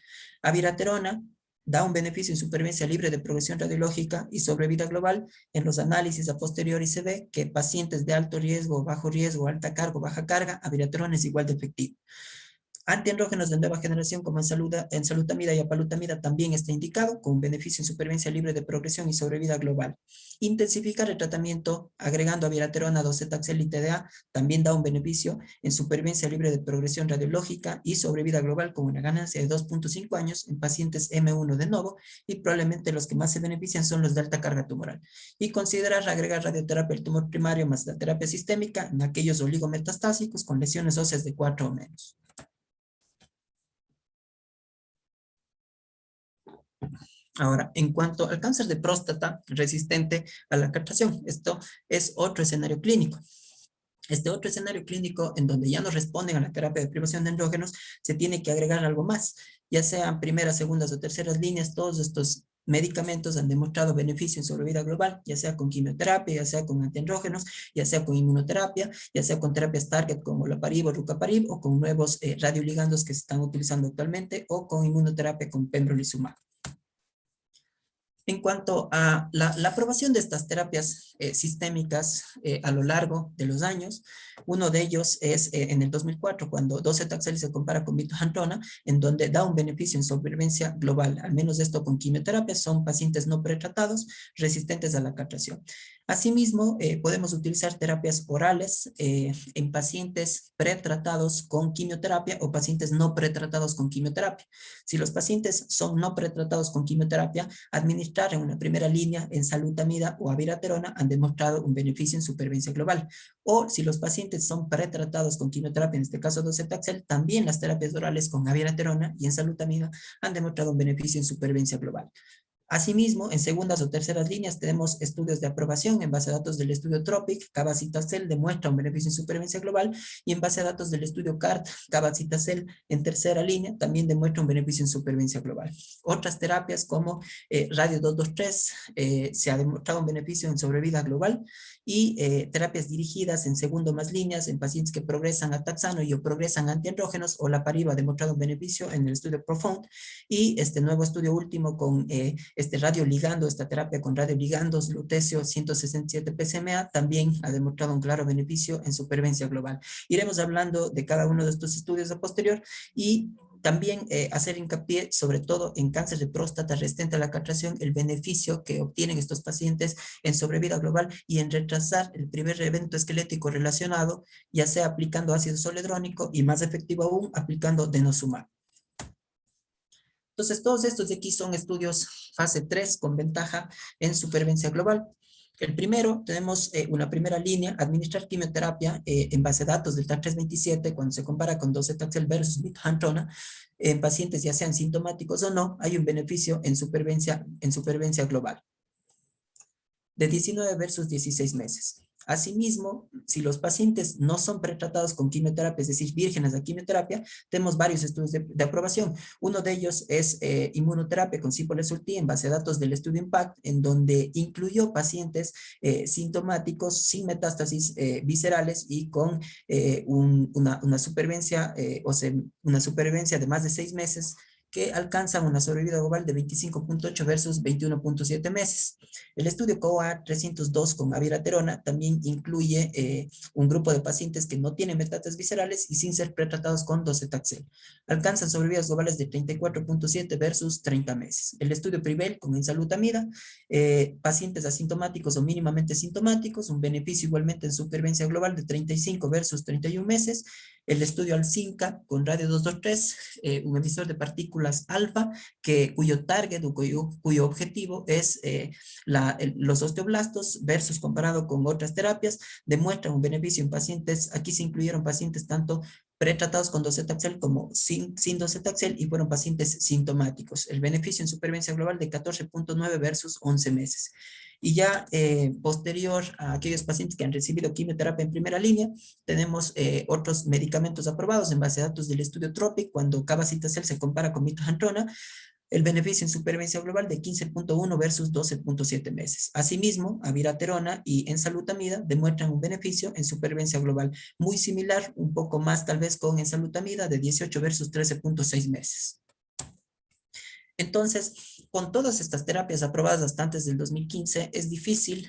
Abiraterona da un beneficio en supervivencia libre de progresión radiológica y sobrevida global. En los análisis a posteriori se ve que pacientes de alto riesgo, bajo riesgo, alta carga o baja carga, abiraterona es igual de efectivo. Antiandrógenos de nueva generación como enzalutamida y apalutamida también está indicado con beneficio en supervivencia libre de progresión y sobrevida global. Intensificar el tratamiento agregando abiraterona, docetaxel y TDA también da un beneficio en supervivencia libre de progresión radiológica y sobrevida global con una ganancia de 2.5 años en pacientes M1 de novo, y probablemente los que más se benefician son los de alta carga tumoral. Y considerar agregar radioterapia al tumor primario más la terapia sistémica en aquellos oligometastásicos con lesiones óseas de 4 o menos. Ahora, en cuanto al cáncer de próstata resistente a la castración, esto es otro escenario clínico. Este otro escenario clínico en donde ya no responden a la terapia de privación de andrógenos, se tiene que agregar algo más, ya sean primeras, segundas o terceras líneas. Todos estos medicamentos han demostrado beneficio en sobrevida global, ya sea con quimioterapia, ya sea con antiandrógenos, ya sea con inmunoterapia, ya sea con terapias target como olaparib o rucaparib, o con nuevos radioligandos que se están utilizando actualmente, o con inmunoterapia con pembrolizumab. En cuanto a la aprobación de estas terapias sistémicas a lo largo de los años, uno de ellos es en el 2004, cuando docetaxel se compara con mitoxantrona, en donde da un beneficio en supervivencia global, al menos esto con quimioterapia. Son pacientes no pretratados resistentes a la castración. Asimismo, podemos utilizar terapias orales en pacientes pretratados con quimioterapia o pacientes no pretratados con quimioterapia. Si los pacientes son no pretratados con quimioterapia, administrar en una primera línea enzalutamida o abiraterona han demostrado un beneficio en supervivencia global. O si los pacientes son pretratados con quimioterapia, en este caso docetaxel, también las terapias orales con abiraterona y enzalutamida han demostrado un beneficio en supervivencia global. Asimismo, en segundas o terceras líneas tenemos estudios de aprobación en base a datos del estudio TROPIC. Cabazitaxel demuestra un beneficio en supervivencia global, y en base a datos del estudio CART, cabazitaxel en tercera línea también demuestra un beneficio en supervivencia global. Otras terapias como radio 223 se ha demostrado un beneficio en sobrevida global, y terapias dirigidas en segundo más líneas en pacientes que progresan a taxano y o progresan a antiandrógenos, o olaparib ha demostrado un beneficio en el estudio PROFOUND, y este nuevo estudio último con este radioligando, esta terapia con radioligandos, lutecio 167 PSMA, también ha demostrado un claro beneficio en supervivencia global. Iremos hablando de cada uno de estos estudios a posterior, y también hacer hincapié sobre todo en cáncer de próstata resistente a la castración, el beneficio que obtienen estos pacientes en sobrevida global y en retrasar el primer evento esquelético relacionado, ya sea aplicando ácido zoledrónico y, más efectivo aún, aplicando denosumab. Entonces, todos estos de aquí son estudios fase 3 con ventaja en supervivencia global. El primero, tenemos una primera línea, administrar quimioterapia en base de datos del TAC-327 cuando se compara con docetaxel versus mitoxantrona en pacientes ya sean sintomáticos o no, hay un beneficio en supervivencia global de 19 versus 16 meses. Asimismo, si los pacientes no son pretratados con quimioterapia, es decir, vírgenes a quimioterapia, tenemos varios estudios de aprobación. Uno de ellos es inmunoterapia con cipolesulti en base a datos del estudio IMPACT, en donde incluyó pacientes sintomáticos sin metástasis viscerales y con una supervivencia, una supervivencia de más de 6 meses que alcanzan una sobrevida global de 25.8 versus 21.7 meses. El estudio COA 302 con abiraterona también incluye un grupo de pacientes que no tienen metástasis viscerales y sin ser pretratados con docetaxel. Alcanzan sobrevidas globales de 34.7 versus 30 meses. El estudio PRIVEL con ensalutamida, pacientes asintomáticos o mínimamente sintomáticos, un beneficio igualmente en supervivencia global de 35 versus 31 meses. El estudio ALCINCA con radio 223, un emisor de partículas alfa, cuyo target o cuyo objetivo es los osteoblastos versus comparado con otras terapias, demuestran un beneficio en pacientes, aquí se incluyeron pacientes tanto pretratados con docetaxel como sin docetaxel y fueron pacientes sintomáticos. El beneficio en supervivencia global de 14.9 versus 11 meses. Y ya posterior a aquellos pacientes que han recibido quimioterapia en primera línea, tenemos otros medicamentos aprobados en base a datos del estudio TROPIC, cuando cabazitaxel se compara con mitoxantrona, el beneficio en supervivencia global de 15.1 versus 12.7 meses. Asimismo, abiraterona y ensalutamida demuestran un beneficio en supervivencia global muy similar, un poco más tal vez con ensalutamida de 18 versus 13.6 meses. Entonces, con todas estas terapias aprobadas hasta antes del 2015, es difícil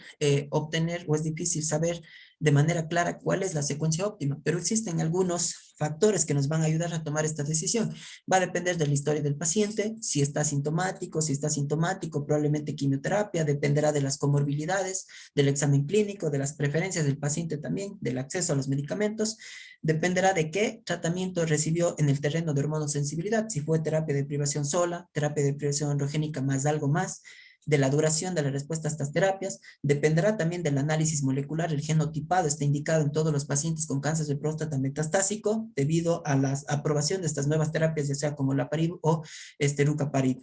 obtener o es difícil saber de manera clara cuál es la secuencia óptima, pero existen algunos factores que nos van a ayudar a tomar esta decisión. Va a depender de la historia del paciente, si está sintomático, probablemente quimioterapia, dependerá de las comorbilidades, del examen clínico, de las preferencias del paciente también, del acceso a los medicamentos, dependerá de qué tratamiento recibió en el terreno de hormonosensibilidad, si fue terapia de privación sola, terapia de privación androgénica más algo más, de la duración de la respuesta a estas terapias, dependerá también del análisis molecular, el genotipado está indicado en todos los pacientes con cáncer de próstata metastásico debido a la aprobación de estas nuevas terapias, ya sea como olaparib o rucaparib.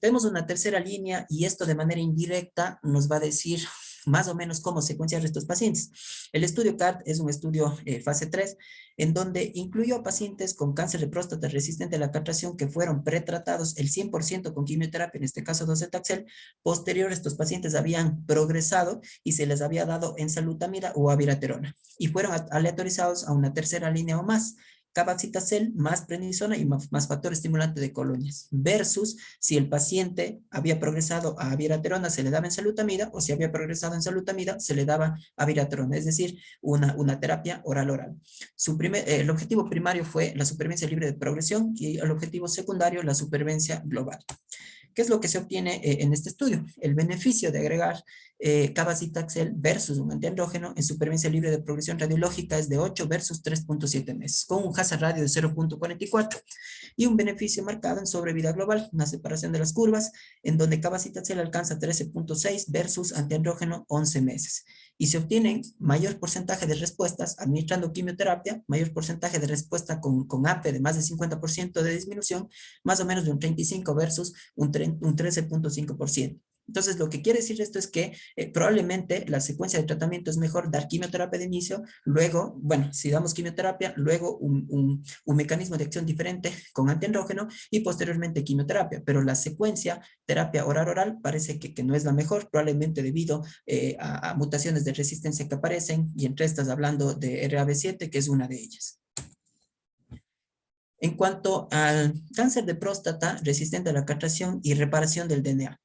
Tenemos una tercera línea y esto de manera indirecta nos va a decir más o menos cómo secuenciar estos pacientes. El estudio CART es un estudio fase 3 en donde incluyó a pacientes con cáncer de próstata resistente a la castración que fueron pretratados el 100% con quimioterapia, en este caso docetaxel. Posterior, estos pacientes habían progresado y se les había dado ensalutamida o abiraterona y fueron aleatorizados a una tercera línea o más. Cabazitaxel más prednisona y más factor estimulante de colonias, versus si el paciente había progresado a abiraterona se le daba ensalutamida o si había progresado en ensalutamida se le daba abiraterona, es decir, una terapia oral. El objetivo primario fue la supervivencia libre de progresión y el objetivo secundario la supervivencia global. ¿Qué es lo que se obtiene en este estudio? El beneficio de agregar cabazitaxel versus un antiandrógeno en supervivencia libre de progresión radiológica es de 8 versus 3.7 meses, con un hazard radio de 0.44 y un beneficio marcado en sobrevida global, una separación de las curvas, en donde cabazitaxel alcanza 13.6 versus antiandrógeno 11 meses. Y se obtienen mayor porcentaje de respuestas administrando quimioterapia, mayor porcentaje de respuesta con AP de más de 50% de disminución, más o menos de un 35 versus un 13.5%. Entonces, lo que quiere decir esto es que probablemente la secuencia de tratamiento es mejor dar quimioterapia de inicio, luego, bueno, si damos quimioterapia, luego un mecanismo de acción diferente con antiandrógeno y posteriormente quimioterapia, pero la secuencia terapia oral parece que no es la mejor, probablemente debido a mutaciones de resistencia que aparecen y entre estas hablando de RAB7, que es una de ellas. En cuanto al cáncer de próstata resistente a la castración y reparación del DNA,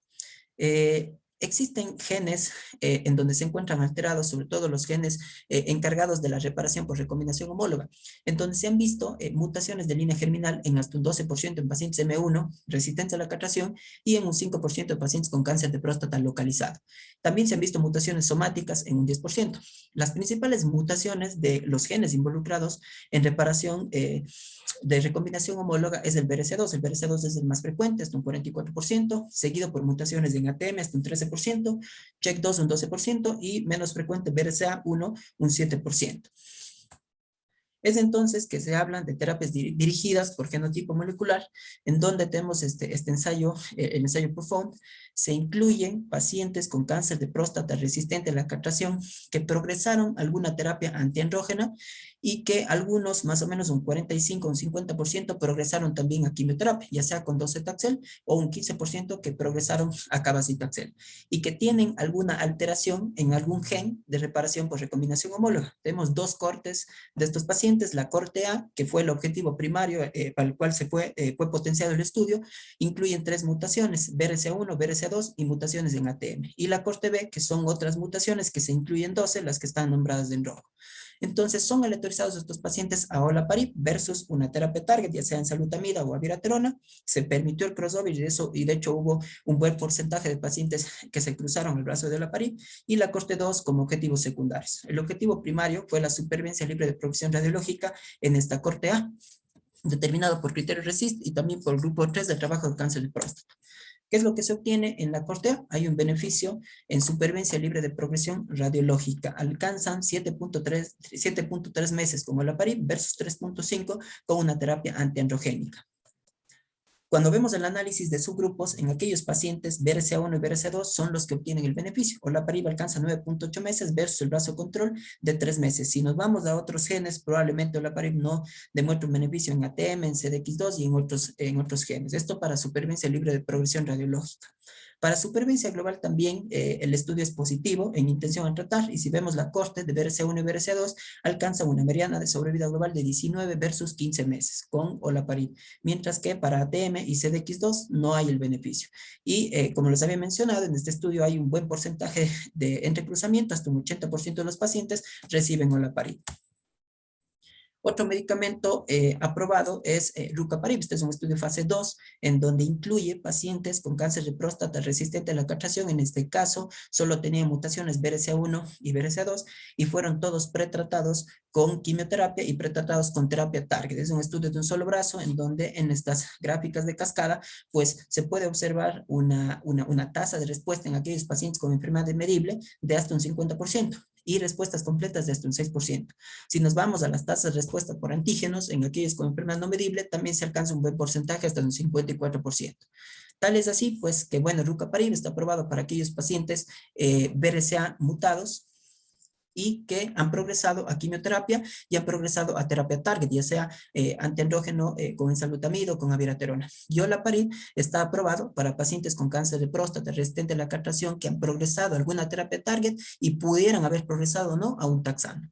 existen genes en donde se encuentran alterados, sobre todo los genes encargados de la reparación por recombinación homóloga, en donde se han visto mutaciones de línea germinal en hasta un 12% en pacientes M1 resistentes a la castración y en un 5% de pacientes con cáncer de próstata localizado. También se han visto mutaciones somáticas en un 10%. Las principales mutaciones de los genes involucrados en reparación de recombinación homóloga es el BRCA2. El BRCA2 es el más frecuente, hasta un 44%, seguido por mutaciones en ATM, hasta un 13%, 12%, CHEK2 un 12% y menos frecuente BRCA1 un 7%. Es entonces que se hablan de terapias dirigidas por genotipo molecular, en donde tenemos este ensayo, el ensayo PROFOUND. Se incluyen pacientes con cáncer de próstata resistente a la castración que progresaron alguna terapia antiandrógena y que algunos, más o menos un 45 o un 50%, progresaron también a quimioterapia, ya sea con docetaxel o un 15% que progresaron a cabazitaxel y que tienen alguna alteración en algún gen de reparación por recombinación homóloga. Tenemos dos cortes de estos pacientes, la corte A, que fue el objetivo primario para el cual fue potenciado el estudio, incluyen 3 mutaciones, BRCA1, BRCA2 y mutaciones en ATM. Y la corte B, que son otras mutaciones que se incluyen 12, las que están nombradas en rojo. Entonces son aleatorizados estos pacientes a olaparib versus una terapia target, ya sea enzalutamida o abiraterona. Se permitió el crossover y de hecho hubo un buen porcentaje de pacientes que se cruzaron el brazo de olaparib, y la corte 2 como objetivos secundarios. El objetivo primario fue la supervivencia libre de progresión radiológica en esta corte A, determinado por criterio RECIST y también por el grupo 3 del trabajo de cáncer de próstata. ¿Qué es lo que se obtiene en la corte A? Hay un beneficio en supervivencia libre de progresión radiológica. Alcanzan 7.3 meses con olaparib versus 3.5 con una terapia antiandrogénica. Cuando vemos el análisis de subgrupos, en aquellos pacientes BRCA1 y BRCA2 son los que obtienen el beneficio. Olaparib alcanza 9.8 meses versus el brazo control de 3 meses. Si nos vamos a otros genes, probablemente olaparib no demuestra un beneficio en ATM, en CDX2 y en otros genes. Esto para supervivencia libre de progresión radiológica. Para supervivencia global también el estudio es positivo en intención a tratar, y si vemos la corte de BRCA1 y BRCA2 alcanza una mediana de sobrevida global de 19 versus 15 meses con olaparib, mientras que para ATM y CDX2 no hay el beneficio. Y como les había mencionado, en este estudio hay un buen porcentaje de entrecruzamiento, hasta un 80% de los pacientes reciben olaparib. Otro medicamento aprobado es rucaparib. Este es un estudio fase 2 en donde incluye pacientes con cáncer de próstata resistente a la castración. En este caso, solo tenían mutaciones BRCA1 y BRCA2 y fueron todos pretratados con quimioterapia y pretratados con terapia target. Es un estudio de un solo brazo en donde en estas gráficas de cascada pues se puede observar una tasa de respuesta en aquellos pacientes con enfermedad medible de hasta un 50% y respuestas completas de hasta un 6%. Si nos vamos a las tasas de respuesta por antígenos, en aquellos con enfermedad no medible, también se alcanza un buen porcentaje, hasta un 54%. Tal es así, pues, que bueno, rucaparib está aprobado para aquellos pacientes BRCA mutados y que han progresado a quimioterapia y han progresado a terapia target, ya sea antiandrógeno con enzalutamida o con abiraterona. Y olaparib está aprobado para pacientes con cáncer de próstata resistente a la castración que han progresado a alguna terapia target y pudieran haber progresado o no a un taxano.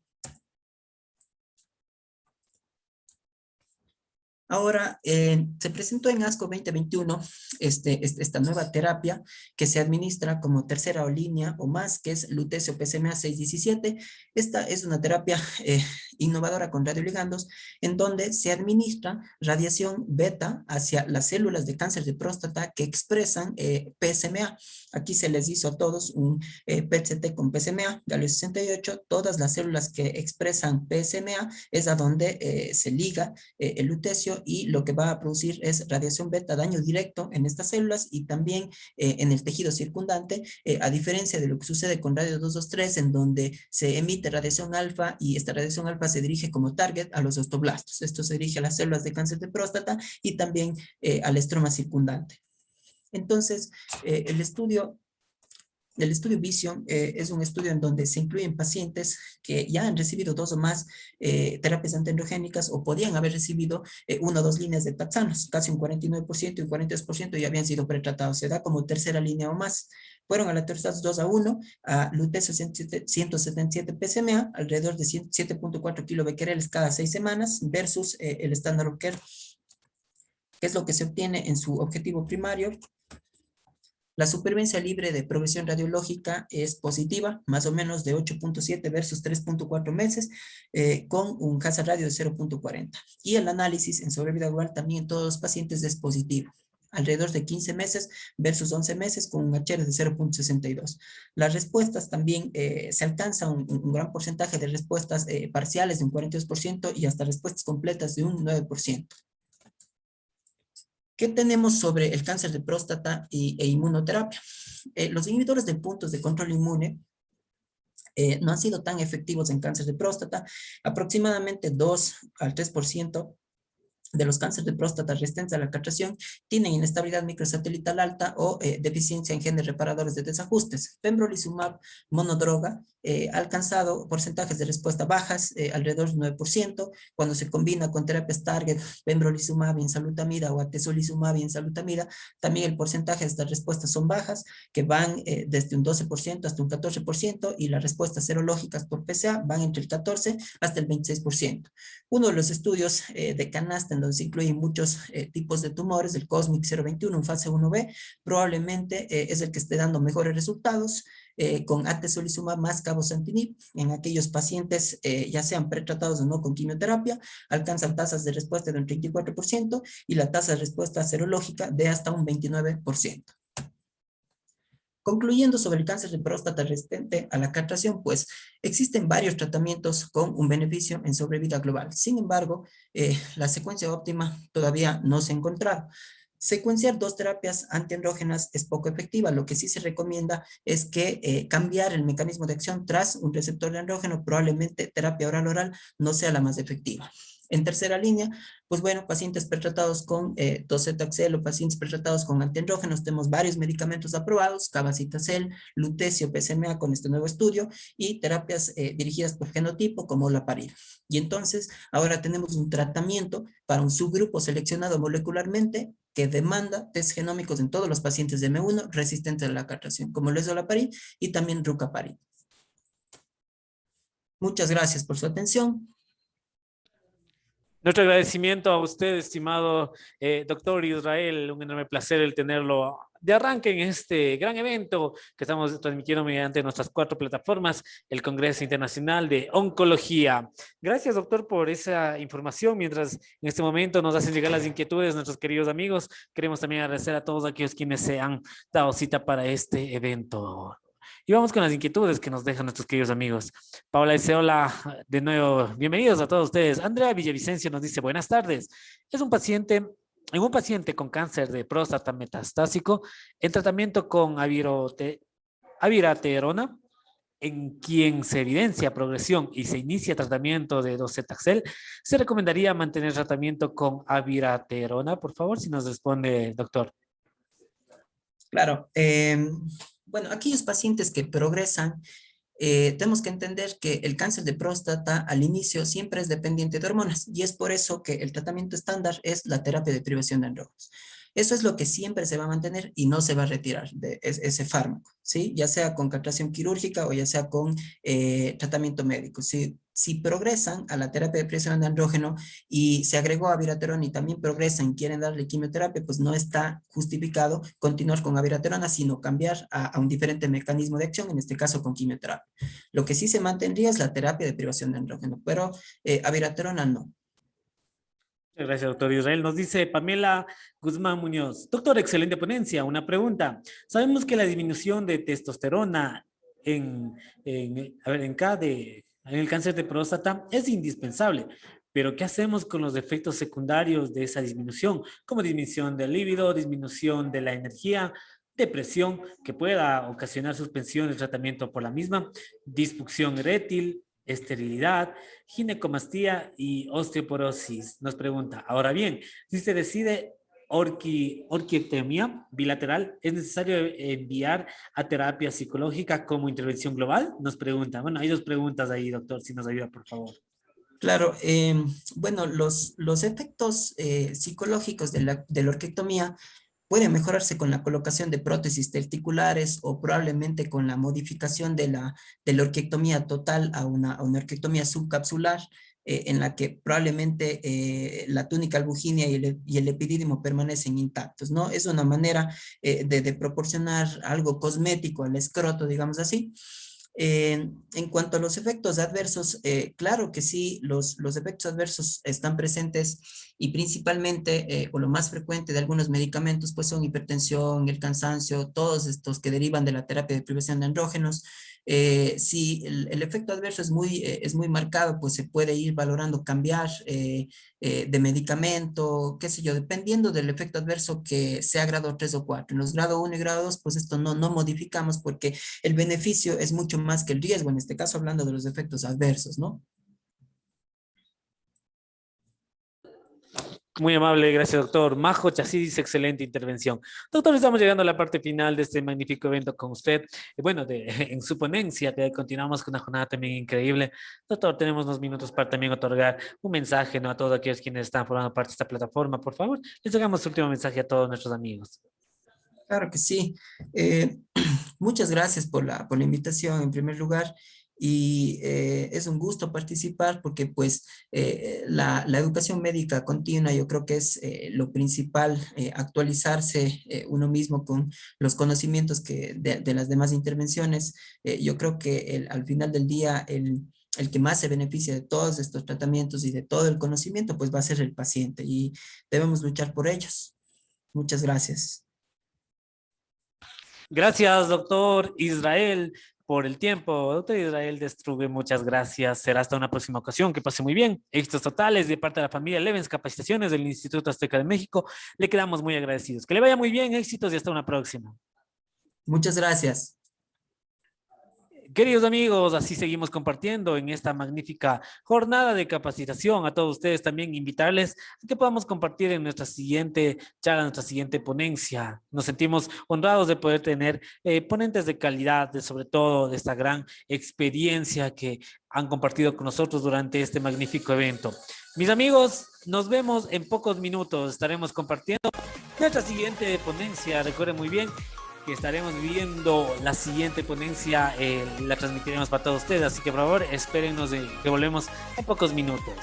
Ahora, se presentó en ASCO 2021 esta nueva terapia que se administra como tercera línea o más, que es lutecio PSMA 617. Esta es una terapia innovadora con radioligandos, en donde se administra radiación beta hacia las células de cáncer de próstata que expresan PSMA. Aquí se les hizo a todos un PET-CT con PSMA, galio 68. Todas las células que expresan PSMA es a donde se liga el lutecio, y lo que va a producir es radiación beta, daño directo en estas células y también en el tejido circundante, a diferencia de lo que sucede con radio 223, en donde se emite radiación alfa y esta radiación alfa se dirige como target a los osteoblastos. Esto se dirige a las células de cáncer de próstata y también al estroma circundante. Entonces, el estudio Vision es un estudio en donde se incluyen pacientes que ya han recibido 2 o más terapias antiandrogénicas o podían haber recibido 1 o 2 líneas de taxanos. Casi un 49% y un 42% ya habían sido pretratados. Se da como tercera línea o más. Fueron aleatorizados 2-1 a lutecio 177 PSMA, alrededor de 7.4 kilobecquereles cada 6 semanas, versus el estándar of care, que es lo que se obtiene en su objetivo primario. La supervivencia libre de progresión radiológica es positiva, más o menos de 8.7 versus 3.4 meses, con un hazard radio de 0.40. Y el análisis en sobrevida global también en todos los pacientes es positivo, alrededor de 15 meses versus 11 meses con un HR de 0.62. Las respuestas también se alcanza un gran porcentaje de respuestas parciales de un 42% y hasta respuestas completas de un 9%. ¿Qué tenemos sobre el cáncer de próstata e inmunoterapia? los inhibidores de puntos de control inmune no han sido tan efectivos en cáncer de próstata. Aproximadamente 2 al 3% de los cánceres de próstata resistentes a la castración tienen inestabilidad microsatelital alta o deficiencia en genes reparadores de desajustes. Pembrolizumab monodroga ha alcanzado porcentajes de respuesta bajas, alrededor del 9%, cuando se combina con terapias target, pembrolizumab y enzalutamida o atezolizumab y enzalutamida, también el porcentaje de estas respuestas son bajas, que van desde un 12% hasta un 14%, y las respuestas serológicas por PSA van entre el 14 hasta el 26%. Uno de los estudios de canasta en donde se incluyen muchos tipos de tumores, el COSMIC 021 en fase 1B, probablemente es el que esté dando mejores resultados, con atezolizumab más cabozantinib en aquellos pacientes ya sean pretratados o no con quimioterapia, alcanzan tasas de respuesta de un 34% y la tasa de respuesta serológica de hasta un 29%. Concluyendo sobre el cáncer de próstata resistente a la castración, pues existen varios tratamientos con un beneficio en sobrevida global. Sin embargo, la secuencia óptima todavía no se ha encontrado. Secuenciar 2 terapias antiandrógenas es poco efectiva. Lo que sí se recomienda es que cambiar el mecanismo de acción tras un receptor de andrógeno, probablemente terapia oral-oral no sea la más efectiva. En tercera línea, pues bueno, pacientes pretratados con docetaxel o pacientes pretratados con antiandrógenos, tenemos varios medicamentos aprobados, cabazitaxel, lutecio, PSMA con este nuevo estudio, y terapias dirigidas por genotipo como olaparib. Y entonces, ahora tenemos un tratamiento para un subgrupo seleccionado molecularmente que demanda test genómicos en todos los pacientes de M1 resistentes a la castración, como lo es olaparib y también rucaparib. Muchas gracias por su atención. Nuestro agradecimiento a usted, estimado doctor Israel. Un enorme placer el tenerlo de arranque en este gran evento que estamos transmitiendo mediante nuestras 4 plataformas, el Congreso Internacional de Oncología. Gracias, doctor, por esa información. Mientras en este momento nos hacen llegar las inquietudes de nuestros queridos amigos, queremos también agradecer a todos aquellos quienes se han dado cita para este evento. Y vamos con las inquietudes que nos dejan nuestros queridos amigos. Paola dice, hola, de nuevo, bienvenidos a todos ustedes. Andrea Villavicencio nos dice, buenas tardes. En un paciente con cáncer de próstata metastásico, en tratamiento con abiraterona, en quien se evidencia progresión y se inicia tratamiento de docetaxel, ¿se recomendaría mantener tratamiento con abiraterona? Por favor, si nos responde, doctor. Claro. Bueno, aquellos pacientes que progresan, tenemos que entender que el cáncer de próstata al inicio siempre es dependiente de hormonas, y es por eso que el tratamiento estándar es la terapia de privación de andrógenos. Eso es lo que siempre se va a mantener y no se va a retirar de ese fármaco, ¿sí? Ya sea con castración quirúrgica o ya sea con tratamiento médico. Si progresan a la terapia de privación de andrógeno y se agregó abiraterona y también progresan y quieren darle quimioterapia, pues no está justificado continuar con abiraterona, sino cambiar a un diferente mecanismo de acción, en este caso con quimioterapia. Lo que sí se mantendría es la terapia de privación de andrógeno, pero abiraterona no. Muchas gracias, doctor Israel. Nos dice Pamela Guzmán Muñoz. Doctor, excelente ponencia. Una pregunta. Sabemos que la disminución de testosterona en el cáncer de próstata es indispensable, pero ¿qué hacemos con los efectos secundarios de esa disminución? Como disminución del líbido, disminución de la energía, depresión que pueda ocasionar suspensión del tratamiento por la misma, disfunción eréctil, esterilidad, ginecomastía y osteoporosis. Nos pregunta, ahora bien, si se decide orquiectomía bilateral, ¿es necesario enviar a terapia psicológica como intervención global? Nos pregunta. Bueno, hay 2 preguntas ahí, doctor, si nos ayuda, por favor. Claro, bueno, los efectos psicológicos de la orquiectomía puede mejorarse con la colocación de prótesis testiculares o probablemente con la modificación de la orquiectomía total a una orquiectomía subcapsular, en la que probablemente la túnica albuginea y el epidídimo permanecen intactos, ¿no? Es una manera de proporcionar algo cosmético al escroto, digamos así. En cuanto a los efectos adversos, claro que sí, los efectos adversos están presentes, y principalmente, o lo más frecuente de algunos medicamentos, pues son hipertensión, el cansancio, todos estos que derivan de la terapia de privación de andrógenos. Si el efecto adverso es muy marcado, pues se puede ir valorando cambiar de medicamento, qué sé yo, dependiendo del efecto adverso que sea grado 3 o 4. En los grado 1 y grado 2, pues esto no modificamos porque el beneficio es mucho más que el riesgo, en este caso hablando de los efectos adversos, ¿no? Muy amable, gracias, doctor. Majo Chasidis, excelente intervención. Doctor, estamos llegando a la parte final de este magnífico evento con usted. Bueno, en su ponencia, que continuamos con una jornada también increíble. Doctor, tenemos unos minutos para también otorgar un mensaje, ¿no? A todos aquellos quienes están formando parte de esta plataforma. Por favor, les hagamos su último mensaje a todos nuestros amigos. Claro que sí. Eh, Muchas gracias por la invitación en primer lugar y es un gusto participar porque pues la educación médica continua yo creo que es lo principal, actualizarse uno mismo con los conocimientos de las demás intervenciones. Yo creo que al final del día el que más se beneficia de todos estos tratamientos y de todo el conocimiento pues va a ser el paciente y debemos luchar por ellos. Muchas gracias. Gracias, doctor Israel, por el tiempo. Doctor Israel Destrugue, muchas gracias. Será hasta una próxima ocasión. Que pase muy bien. Éxitos totales de parte de la familia Levens Capacitaciones del Instituto Azteca de México. Le quedamos muy agradecidos. Que le vaya muy bien, éxitos y hasta una próxima. Muchas gracias. Queridos amigos, así seguimos compartiendo en esta magnífica jornada de capacitación. A todos ustedes también invitarles a que podamos compartir en nuestra siguiente charla, nuestra siguiente ponencia. Nos sentimos honrados de poder tener ponentes de calidad, sobre todo de esta gran experiencia que han compartido con nosotros durante este magnífico evento. Mis amigos, nos vemos en pocos minutos. Estaremos compartiendo nuestra siguiente ponencia. Recuerden muy bien que estaremos viendo la siguiente ponencia, la transmitiremos para todos ustedes, así que por favor espérenos que volvemos en pocos minutos.